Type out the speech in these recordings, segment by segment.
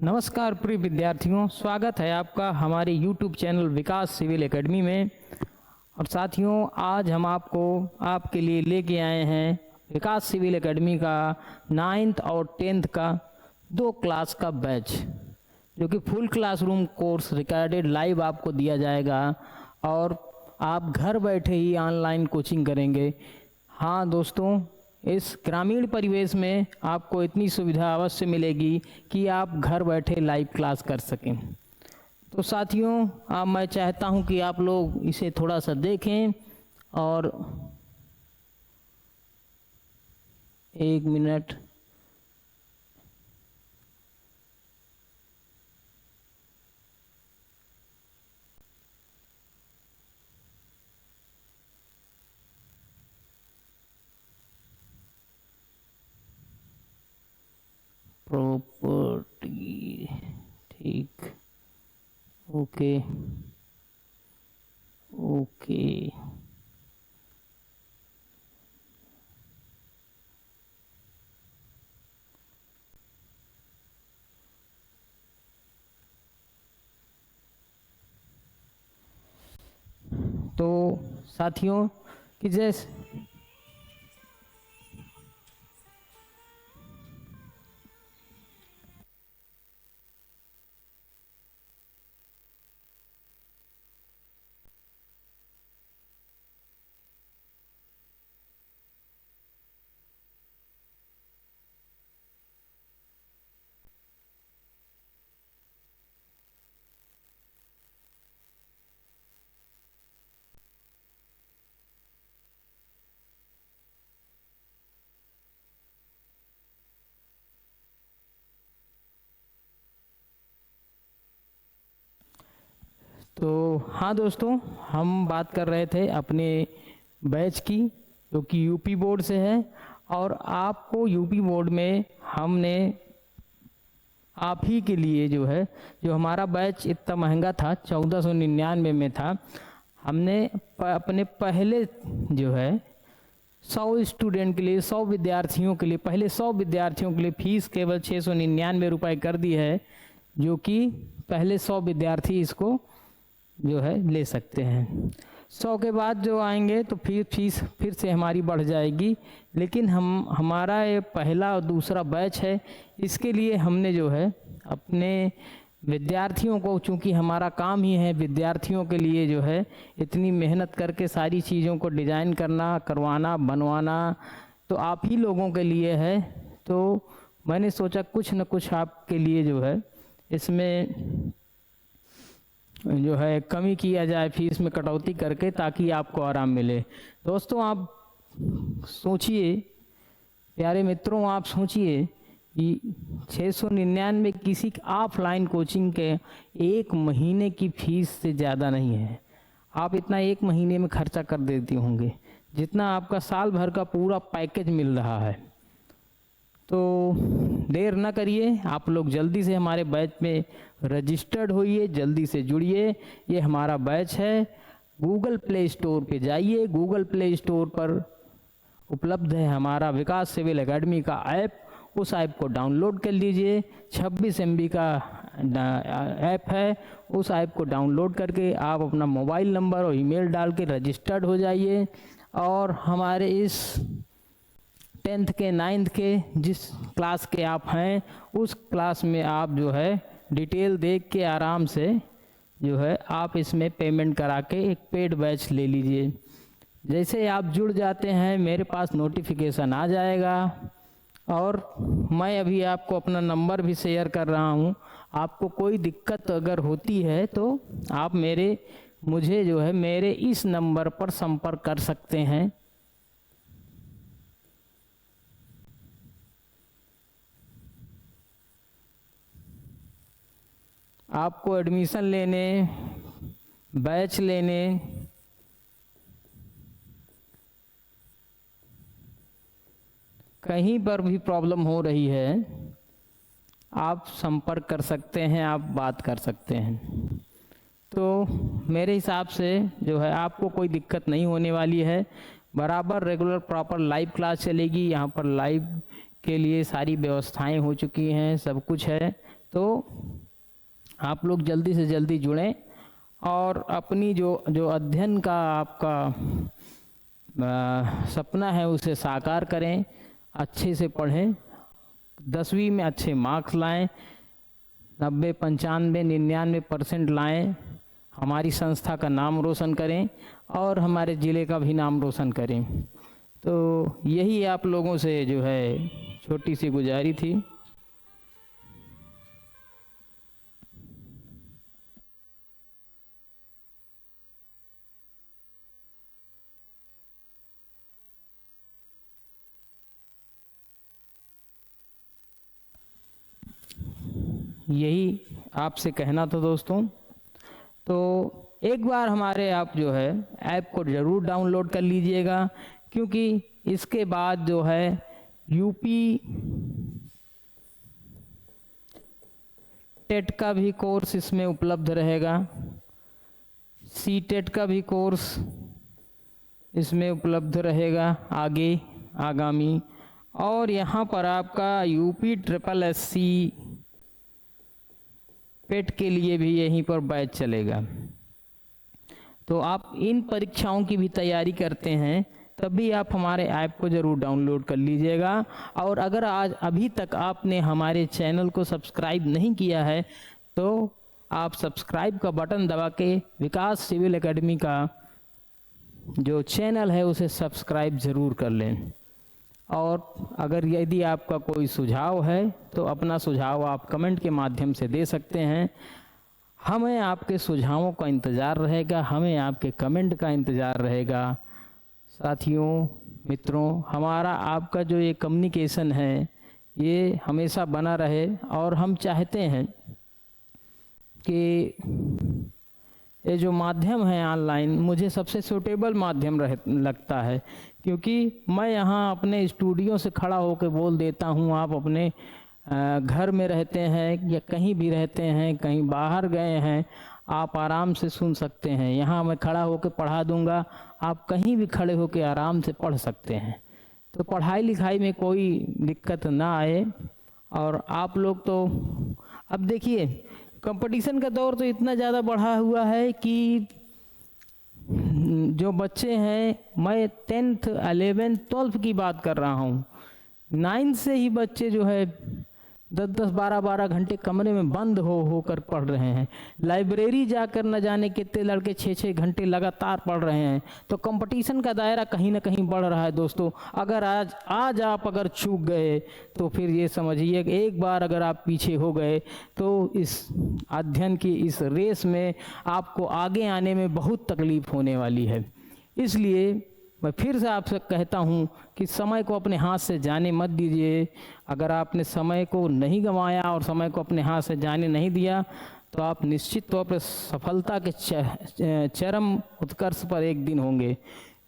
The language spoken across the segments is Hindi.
नमस्कार प्रिय विद्यार्थियों, स्वागत है आपका हमारे YouTube चैनल विकास सिविल एकेडमी में। और साथियों, आज हम आपके लिए लेके आए हैं विकास सिविल एकेडमी का 9th और 10th का 2 क्लास का बैच, जो कि full classroom course recorded live आपको दिया जाएगा और आप घर बैठे ही ऑनलाइन कोचिंग करेंगे। हाँ दोस्तों, इस ग्रामीण परिवेश में आपको इतनी सुविधा अवश्य मिलेगी कि आप घर बैठे लाइव क्लास कर सकें। तो साथियों, अब मैं चाहता हूं कि आप लोग इसे थोड़ा सा देखें और 1 मिनट प्रॉपर्टी, ठीक, ओके ओके। तो साथियों कि जैसे तो हाँ दोस्तों, हम बात कर रहे थे अपने बैच की, जो कि यूपी बोर्ड से है। और आपको यूपी बोर्ड में हमने आप ही के लिए जो हमारा बैच इतना महंगा था, 1499 में था, हमने अपने पहले 100 स्टूडेंट के लिए, 100 विद्यार्थियों के लिए, पहले 100 विद्यार्थियों के लिए फीस केवल 699 रुपये कर दी है, जो कि पहले 100 विद्यार्थी इसको ले सकते हैं। 100 के बाद जो आएंगे तो फीस फिर से हमारी बढ़ जाएगी। लेकिन हमारा ये पहला और दूसरा बैच है, इसके लिए हमने अपने विद्यार्थियों को, चूँकि हमारा काम ही है विद्यार्थियों के लिए इतनी मेहनत करके सारी चीज़ों को डिज़ाइन करना, करवाना, बनवाना, तो आप ही लोगों के लिए है। तो मैंने सोचा कुछ न कुछ आपके लिए इसमें कमी किया जाए, फीस में कटौती करके, ताकि आपको आराम मिले। दोस्तों आप सोचिए, प्यारे मित्रों आप सोचिए कि 699 किसी ऑफलाइन कोचिंग के 1 महीने की फीस से ज़्यादा नहीं है। आप इतना 1 महीने में खर्चा कर देते होंगे जितना आपका साल भर का पूरा पैकेज मिल रहा है। तो देर ना करिए, आप लोग जल्दी से हमारे बैच में रजिस्टर्ड होइए, जल्दी से जुड़िए। ये हमारा बैच है। गूगल प्ले स्टोर पे जाइए, गूगल प्ले स्टोर पर उपलब्ध है हमारा विकास सिविल एकेडमी का ऐप। उस ऐप को डाउनलोड कर लीजिए। 26 MB का ऐप है। उस ऐप को डाउनलोड करके आप अपना मोबाइल नंबर और ईमेल डाल के रजिस्टर्ड हो जाइए। और हमारे इस 10th के 9th के जिस क्लास के आप हैं, उस क्लास में आप डिटेल देख के आराम से आप इसमें पेमेंट करा के एक पेड बैच ले लीजिए। जैसे आप जुड़ जाते हैं, मेरे पास नोटिफिकेशन आ जाएगा। और मैं अभी आपको अपना नंबर भी शेयर कर रहा हूँ। आपको कोई दिक्कत अगर होती है तो आप मुझे मेरे इस नंबर पर संपर्क कर सकते हैं। आपको एडमिशन लेने, बैच लेने, कहीं पर भी प्रॉब्लम हो रही है, आप संपर्क कर सकते हैं, आप बात कर सकते हैं। तो मेरे हिसाब से आपको कोई दिक्कत नहीं होने वाली है। बराबर रेगुलर प्रॉपर लाइव क्लास चलेगी। यहाँ पर लाइव के लिए सारी व्यवस्थाएं हो चुकी हैं, सब कुछ है। तो आप लोग जल्दी से जल्दी जुड़ें और अपनी जो अध्ययन का आपका सपना है उसे साकार करें, अच्छे से पढ़ें, 10वीं में अच्छे मार्क्स लाएं, 90, 95, 99% लाएं, हमारी संस्था का नाम रोशन करें और हमारे ज़िले का भी नाम रोशन करें। तो यही आप लोगों से जो है छोटी सी गुजारिश थी। यही आपसे कहना था दोस्तों। तो एक बार हमारे आप जो है ऐप को ज़रूर डाउनलोड कर लीजिएगा, क्योंकि इसके बाद जो है यूपी टेट का भी कोर्स इसमें उपलब्ध रहेगा, सी टेट का भी कोर्स इसमें उपलब्ध रहेगा आगामी, और यहाँ पर आपका यूपी SSSC पेट के लिए भी यहीं पर बैच चलेगा। तो आप इन परीक्षाओं की भी तैयारी करते हैं तभी आप हमारे ऐप को ज़रूर डाउनलोड कर लीजिएगा। और अगर आज अभी तक आपने हमारे चैनल को सब्सक्राइब नहीं किया है तो आप सब्सक्राइब का बटन दबा के विकास सिविल एकेडमी का जो चैनल है उसे सब्सक्राइब ज़रूर कर लें। और अगर यदि आपका कोई सुझाव है तो अपना सुझाव आप कमेंट के माध्यम से दे सकते हैं। हमें आपके सुझावों का इंतज़ार रहेगा, हमें आपके कमेंट का इंतज़ार रहेगा। साथियों, मित्रों, हमारा आपका जो ये कम्युनिकेशन है ये हमेशा बना रहे और हम चाहते हैं कि ये जो माध्यम है ऑनलाइन मुझे सबसे सूटेबल माध्यम लगता है, क्योंकि मैं यहाँ अपने स्टूडियो से खड़ा होकर बोल देता हूँ, आप अपने घर में रहते हैं या कहीं भी रहते हैं, कहीं बाहर गए हैं, आप आराम से सुन सकते हैं। यहाँ मैं खड़ा होकर पढ़ा दूँगा, आप कहीं भी खड़े होकर आराम से पढ़ सकते हैं। तो पढ़ाई लिखाई में कोई दिक्कत ना आए। और आप लोग तो अब देखिए कंपटीशन का दौर तो इतना ज़्यादा बढ़ा हुआ है कि जो बच्चे हैं, मैं 10th 11th 12th की बात कर रहा हूँ, 9th से ही बच्चे जो है 10-10 12-12 घंटे कमरे में बंद होकर पढ़ रहे हैं। लाइब्रेरी जाकर न जाने कितने लड़के 6-6 घंटे लगातार पढ़ रहे हैं। तो कंपटीशन का दायरा कहीं ना कहीं बढ़ रहा है दोस्तों। अगर आज आप अगर चूक गए तो फिर ये समझिए कि एक बार अगर आप पीछे हो गए तो इस अध्ययन की इस रेस में आपको आगे आने में बहुत तकलीफ होने वाली है। इसलिए मैं फिर से आपसे कहता हूं कि समय को अपने हाथ से जाने मत दीजिए। अगर आपने समय को नहीं गंवाया और समय को अपने हाथ से जाने नहीं दिया तो आप निश्चित तौर पर सफलता के चरम उत्कर्ष पर एक दिन होंगे।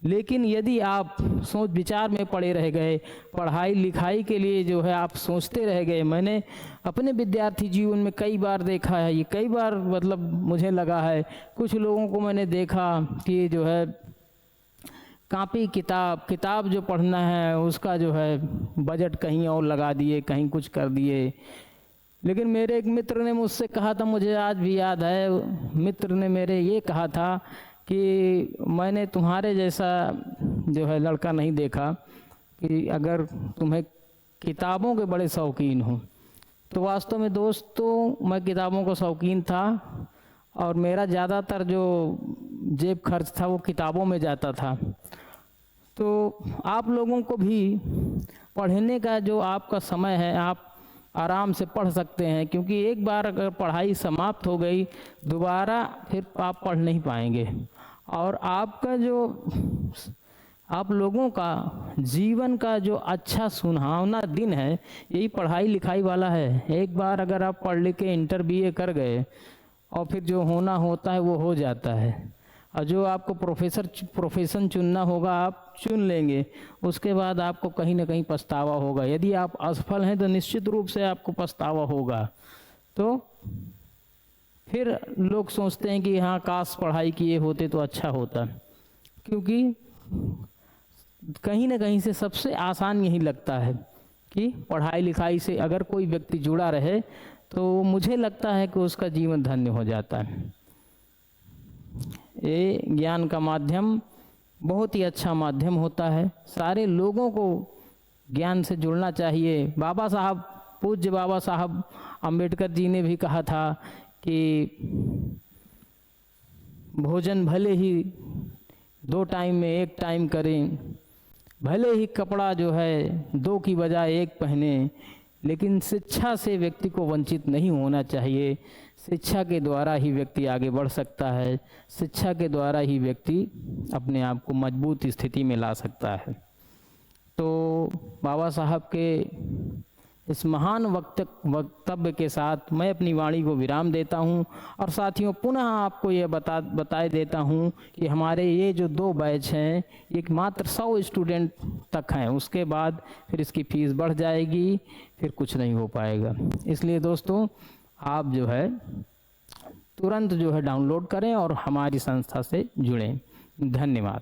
लेकिन यदि आप सोच विचार में पड़े रह गए, पढ़ाई लिखाई के लिए जो है आप सोचते रह गए, मैंने अपने विद्यार्थी जीवन में कई बार देखा है, ये कई बार मतलब मुझे लगा है, कुछ लोगों को मैंने देखा कि जो है कापी किताब जो पढ़ना है उसका जो है बजट कहीं और लगा दिए, कहीं कुछ कर दिए। लेकिन मेरे एक मित्र ने मुझसे कहा था, मुझे आज भी याद है, मित्र ने मेरे ये कहा था कि मैंने तुम्हारे जैसा जो है लड़का नहीं देखा कि अगर तुम्हें किताबों के बड़े शौकीन हो। तो वास्तव में दोस्तों मैं किताबों का शौकीन था और मेरा ज़्यादातर जो जेब खर्च था वो किताबों में जाता था। तो आप लोगों को भी पढ़ने का जो आपका समय है आप आराम से पढ़ सकते हैं, क्योंकि एक बार अगर पढ़ाई समाप्त हो गई दोबारा फिर आप पढ़ नहीं पाएंगे। और आपका जो आप लोगों का जीवन का जो अच्छा सुहावना दिन है यही पढ़ाई लिखाई वाला है। एक बार अगर आप पढ़ लिख के इंटर BA कर गए और फिर जो होना होता है वो हो जाता है, और जो आपको प्रोफेशन चुनना होगा आप चुन लेंगे, उसके बाद आपको कहीं ना कहीं पछतावा होगा। यदि आप असफल हैं तो निश्चित रूप से आपको पछतावा होगा। तो फिर लोग सोचते हैं कि हाँ काश पढ़ाई किए होते तो अच्छा होता, क्योंकि कहीं ना कहीं से सबसे आसान यही लगता है कि पढ़ाई लिखाई से अगर कोई व्यक्ति जुड़ा रहे तो मुझे लगता है कि उसका जीवन धन्य हो जाता है। ये ज्ञान का माध्यम बहुत ही अच्छा माध्यम होता है। सारे लोगों को ज्ञान से जुड़ना चाहिए। बाबा साहब, पूज्य बाबा साहब अम्बेडकर जी ने भी कहा था कि भोजन भले ही 2 टाइम में 1 टाइम करें, भले ही कपड़ा जो है 2 की बजाय 1 पहने, लेकिन शिक्षा से व्यक्ति को वंचित नहीं होना चाहिए। शिक्षा के द्वारा ही व्यक्ति आगे बढ़ सकता है, शिक्षा के द्वारा ही व्यक्ति अपने आप को मजबूत स्थिति में ला सकता है। तो बाबा साहब के इस महान वक्तव्य के साथ मैं अपनी वाणी को विराम देता हूं। और साथियों, पुनः आपको ये बताए देता हूं कि हमारे ये जो 2 बैच हैं, एक मात्र 100 स्टूडेंट तक हैं, उसके बाद फिर इसकी फीस बढ़ जाएगी, फिर कुछ नहीं हो पाएगा। इसलिए दोस्तों, आप जो है तुरंत जो है डाउनलोड करें और हमारी संस्था से जुड़ें। धन्यवाद।